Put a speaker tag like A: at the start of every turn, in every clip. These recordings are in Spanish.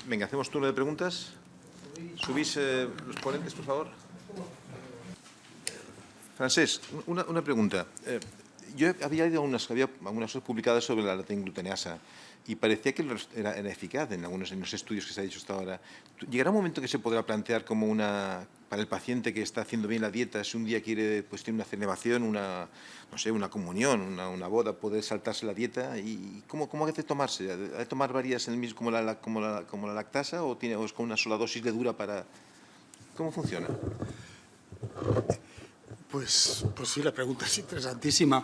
A: Venga, hacemos turno de preguntas. Subís los ponentes, por favor. Francesc, una pregunta. Yo había leído algunas cosas publicadas sobre la gluteneasa y parecía que era eficaz en algunos estudios que se ha hecho hasta ahora. ¿Llegará un momento que se podrá plantear como para el paciente que está haciendo bien la dieta, si un día quiere, pues tiene una celebración, una comunión, una boda, poder saltarse la dieta? ¿Y cómo hay que tomarse? ¿Hay que tomar varias en el mismo, como la lactasa, o es con una sola dosis de dura para...? ¿Cómo funciona?
B: Pues sí, la pregunta es interesantísima.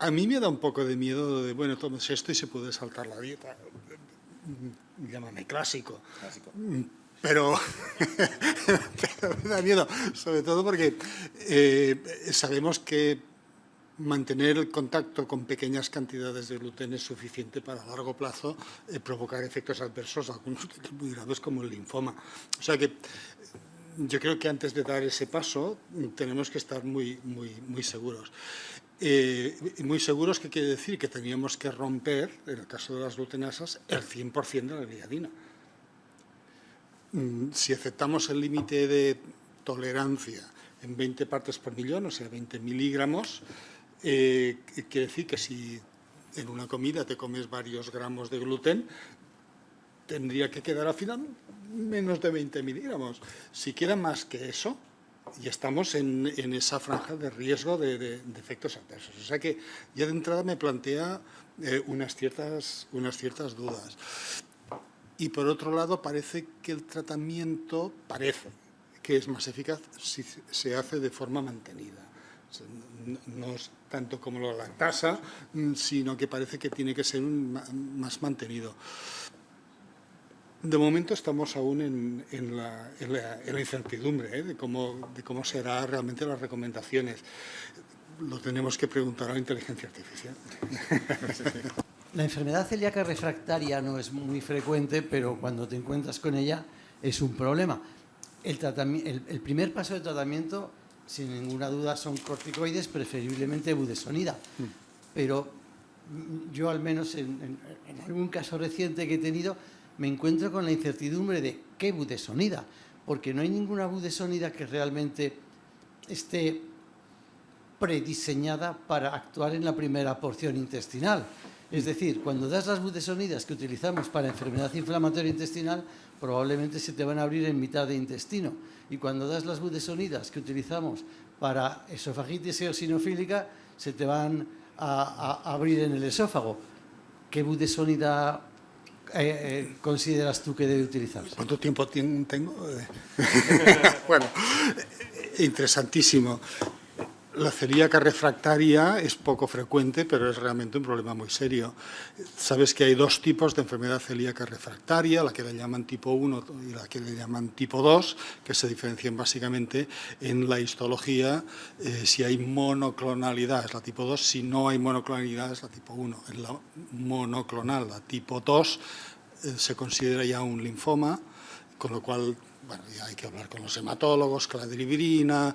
B: A mí me da un poco de miedo de, bueno, tomes esto y se puede saltar la dieta. Llámame clásico. Pero me da miedo, sobre todo porque sabemos que mantener el contacto con pequeñas cantidades de gluten es suficiente para a largo plazo provocar efectos adversos, algunos muy graves como el linfoma. O sea que yo creo que antes de dar ese paso tenemos que estar muy seguros. Muy seguros, que quiere decir que teníamos que romper, en el caso de las glutenasas, el 100% de la gliadina. Si aceptamos el límite de tolerancia en 20 partes por millón, o sea, 20 miligramos, quiere decir que si en una comida te comes varios gramos de gluten, tendría que quedar al final menos de 20 miligramos. Si queda más que eso, y estamos en esa franja de riesgo de efectos adversos. O sea que ya de entrada me plantea unas ciertas dudas. Y por otro lado, parece que el tratamiento que es más eficaz si se hace de forma mantenida. No es tanto como la lactasa, sino que parece que tiene que ser más mantenido. De momento estamos aún en la incertidumbre de cómo serán realmente las recomendaciones. Lo tenemos que preguntar a la inteligencia artificial.
C: La enfermedad celíaca refractaria no es muy frecuente, pero cuando te encuentras con ella es un problema. El primer paso de tratamiento, sin ninguna duda, son corticoides, preferiblemente budesonida. Pero yo, al menos en algún caso reciente que he tenido, me encuentro con la incertidumbre de qué budesonida, porque no hay ninguna budesonida que realmente esté prediseñada para actuar en la primera porción intestinal. Es decir, cuando das las budesonidas que utilizamos para enfermedad inflamatoria intestinal, probablemente se te van a abrir en mitad de intestino. Y cuando das las budesonidas que utilizamos para esofagitis eosinofílica, se te van a abrir en el esófago. ¿Qué budesonida consideras tú que debe utilizarse?
B: ¿Cuánto tiempo tengo? Bueno, interesantísimo. La celíaca refractaria es poco frecuente, pero es realmente un problema muy serio. Sabes que hay dos tipos de enfermedad celíaca refractaria, la que le llaman tipo 1 y la que le llaman tipo 2, que se diferencian básicamente en la histología. Si hay monoclonalidad es la tipo 2, si no hay monoclonalidad es la tipo 1. En la monoclonal, la tipo 2, se considera ya un linfoma, con lo cual, bueno, ya hay que hablar con los hematólogos, cladribirina.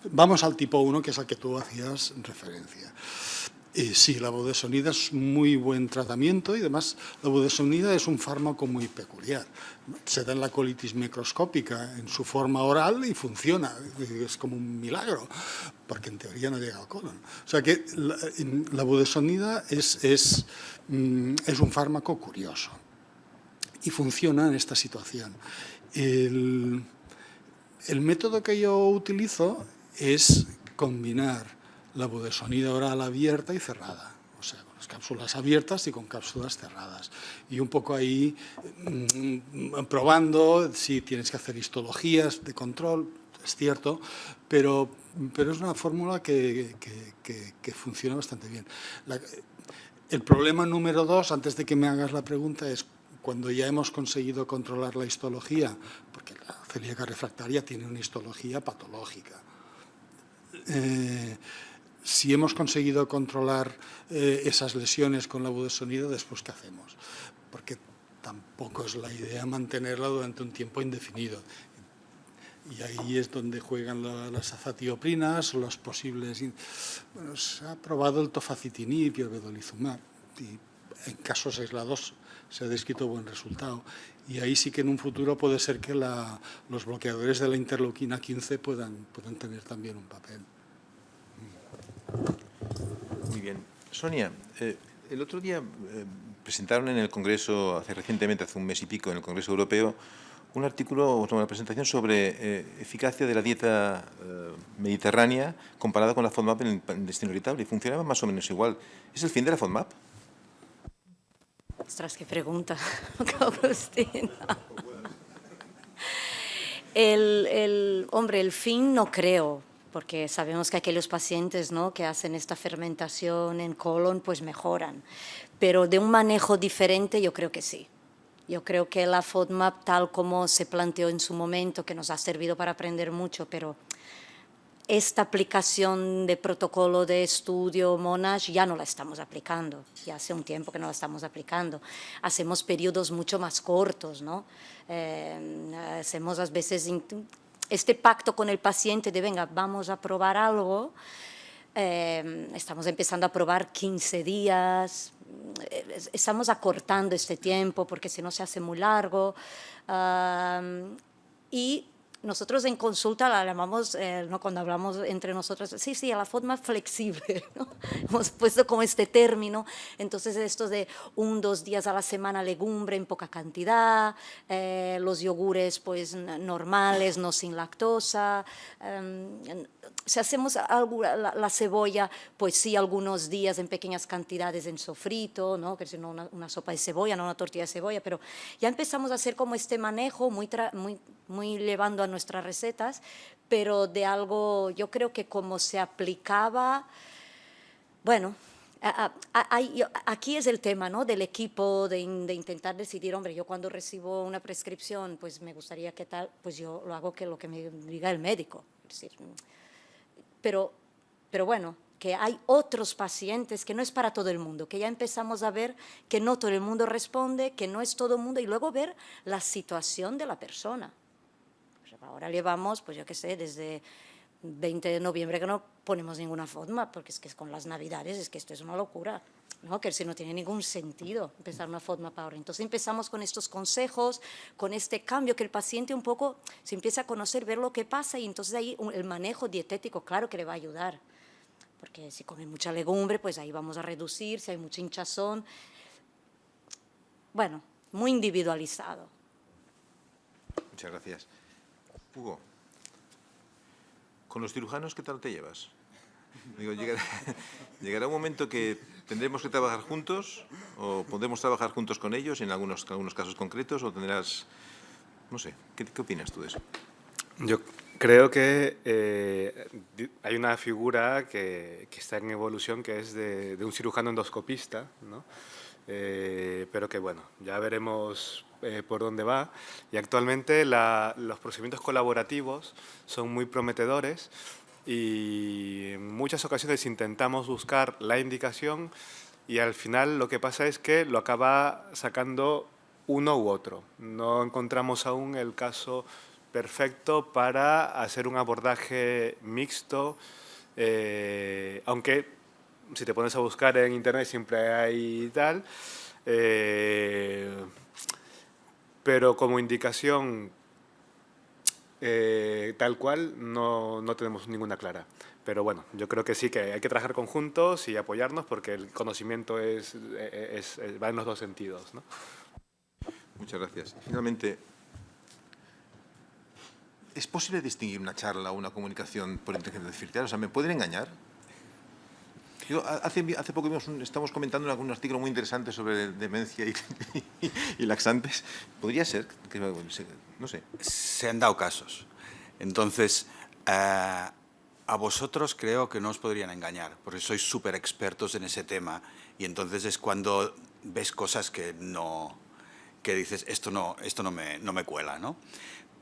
B: Vamos al tipo 1, que es al que tú hacías referencia. Sí, la budesonida es muy buen tratamiento y además la budesonida es un fármaco muy peculiar. Se da en la colitis microscópica en su forma oral y funciona. Es como un milagro, porque en teoría no llega al colon. O sea que la budesonida es un fármaco curioso y funciona en esta situación. El método que yo utilizo es combinar la budesonida oral abierta y cerrada, o sea, con las cápsulas abiertas y con cápsulas cerradas. Y un poco ahí probando si tienes que hacer histologías de control, es cierto, pero es una fórmula que funciona bastante bien. El problema número 2, antes de que me hagas la pregunta, es cuando ya hemos conseguido controlar la histología, porque la celíaca refractaria tiene una histología patológica. Si hemos conseguido controlar esas lesiones con la budesonida, después ¿qué hacemos? Porque tampoco es la idea mantenerla durante un tiempo indefinido. Y ahí es donde juegan las azatioprinas, los posibles... Bueno, se ha probado el tofacitinib y el vedolizumab. Y en casos aislados se ha descrito buen resultado. Y ahí sí que en un futuro puede ser que los bloqueadores de la interleuquina 15 puedan tener también un papel.
A: Muy bien. Sonia, el otro día presentaron en el Congreso, recientemente, hace un mes y pico, en el Congreso Europeo, un artículo, una presentación sobre eficacia de la dieta mediterránea comparada con la FODMAP en el intestino irritable, y funcionaba más o menos igual. ¿Es el fin de la FODMAP?
D: Ostras, qué pregunta, Agustín. Hombre, el fin no creo, porque sabemos que aquellos pacientes, ¿no?, que hacen esta fermentación en colon pues mejoran, pero de un manejo diferente yo creo que sí. Yo creo que la FODMAP, tal como se planteó en su momento, que nos ha servido para aprender mucho, pero esta aplicación de protocolo de estudio Monash ya no la estamos aplicando, ya hace un tiempo que no la estamos aplicando. Hacemos periodos mucho más cortos, ¿no? Hacemos a veces este pacto con el paciente de, venga, vamos a probar algo. Estamos empezando a probar 15 días, estamos acortando este tiempo porque si no se hace muy largo. Y nosotros en consulta la llamamos, ¿no?, cuando hablamos entre nosotros, sí, a la FODMAP flexible, ¿no? Hemos puesto como este término. Entonces, esto de 1-2 días a la semana legumbre en poca cantidad, los yogures pues normales, no sin lactosa. Si hacemos algo, la cebolla, pues sí, algunos días en pequeñas cantidades en sofrito, ¿no?, que es una sopa de cebolla, no una tortilla de cebolla, pero ya empezamos a hacer como este manejo muy llevando a nuestras recetas, pero de algo, yo creo que como se aplicaba, bueno, aquí es el tema, ¿no?, del equipo, de intentar decidir, hombre, yo cuando recibo una prescripción, pues me gustaría que tal, pues yo lo hago que lo que me diga el médico. Es decir, pero bueno, que hay otros pacientes que no es para todo el mundo, que ya empezamos a ver que no todo el mundo responde, que no es todo el mundo, y luego ver la situación de la persona. Ahora llevamos, pues yo qué sé, desde 20 de noviembre que no ponemos ninguna FODMAP, porque es que con las Navidades es que esto es una locura, ¿no?, que si no tiene ningún sentido empezar una FODMAP ahora. Entonces empezamos con estos consejos, con este cambio, que el paciente un poco se empieza a conocer, ver lo que pasa, y entonces ahí el manejo dietético, claro que le va a ayudar, porque si come mucha legumbre, pues ahí vamos a reducir, si hay mucha hinchazón. Bueno, muy individualizado.
A: Muchas gracias. Hugo, ¿con los cirujanos qué tal te llevas? Digo, llegará un momento que tendremos que trabajar juntos, o podemos trabajar juntos con ellos en algunos casos concretos, o tendrás, no sé, ¿qué opinas tú de eso?
E: Yo creo que hay una figura que está en evolución, que es de un cirujano endoscopista, ¿no? Pero que, bueno, ya veremos por dónde va. Y actualmente los procedimientos colaborativos son muy prometedores, y en muchas ocasiones intentamos buscar la indicación, y al final lo que pasa es que lo acaba sacando uno u otro. No encontramos aún el caso perfecto para hacer un abordaje mixto, aunque si te pones a buscar en internet siempre hay tal, pero como indicación tal cual no tenemos ninguna clara. Pero bueno, yo creo que sí, que hay que trabajar conjuntos y apoyarnos, porque el conocimiento va en los dos sentidos, ¿no?
A: Muchas gracias. Finalmente, ¿es posible distinguir una charla o una comunicación por inteligencia artificial? O sea, ¿me pueden engañar? Yo, hace poco estamos comentando en algún artículo muy interesante sobre demencia y laxantes. ¿Podría ser? No sé.
F: Se han dado casos. Entonces, a vosotros creo que no os podrían engañar, porque sois súper expertos en ese tema, y entonces es cuando ves cosas que dices, esto no me cuela, ¿no?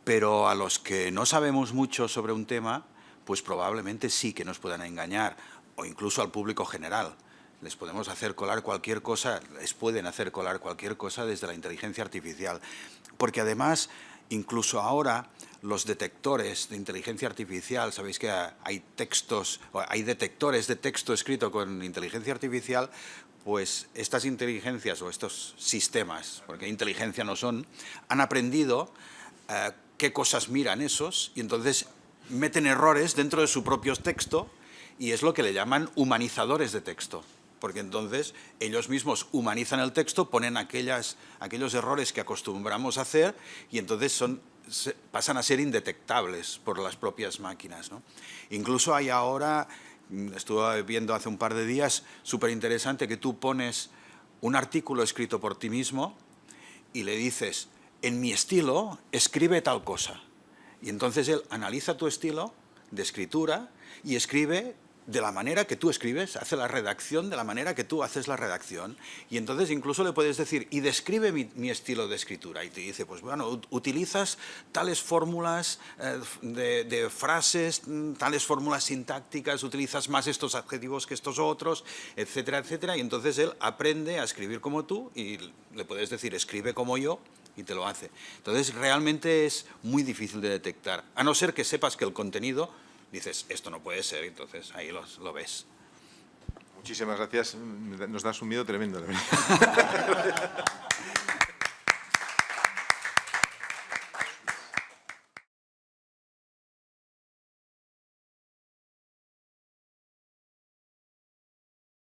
F: Pero a los que no sabemos mucho sobre un tema, pues probablemente sí que nos puedan engañar, o incluso al público general. Les podemos hacer colar cualquier cosa, les pueden hacer colar cualquier cosa desde la inteligencia artificial. Porque además, incluso ahora, los detectores de inteligencia artificial, sabéis que hay detectores de texto escrito con inteligencia artificial, pues estas inteligencias o estos sistemas, porque inteligencia no son, han aprendido qué cosas miran esos y entonces meten errores dentro de su propio texto y es lo que le llaman humanizadores de texto. Porque entonces ellos mismos humanizan el texto, ponen aquellos errores que acostumbramos a hacer y entonces pasan a ser indetectables por las propias máquinas, ¿no? Incluso hay ahora, estuve viendo hace un par de días, súper interesante, que tú pones un artículo escrito por ti mismo y le dices, en mi estilo, escribe tal cosa. Y entonces él analiza tu estilo de escritura y escribe de la manera que tú escribes, hace la redacción de la manera que tú haces la redacción. Y entonces incluso le puedes decir, y describe mi estilo de escritura. Y te dice, pues bueno, utilizas tales fórmulas de frases, tales fórmulas sintácticas, utilizas más estos adjetivos que estos otros, etcétera, etcétera. Y entonces él aprende a escribir como tú y le puedes decir, escribe como yo, y te lo hace. Entonces realmente es muy difícil de detectar, a no ser que sepas que el contenido, dices, esto no puede ser, entonces ahí lo ves.
A: Muchísimas gracias. Nos das un miedo tremendo, la verdad.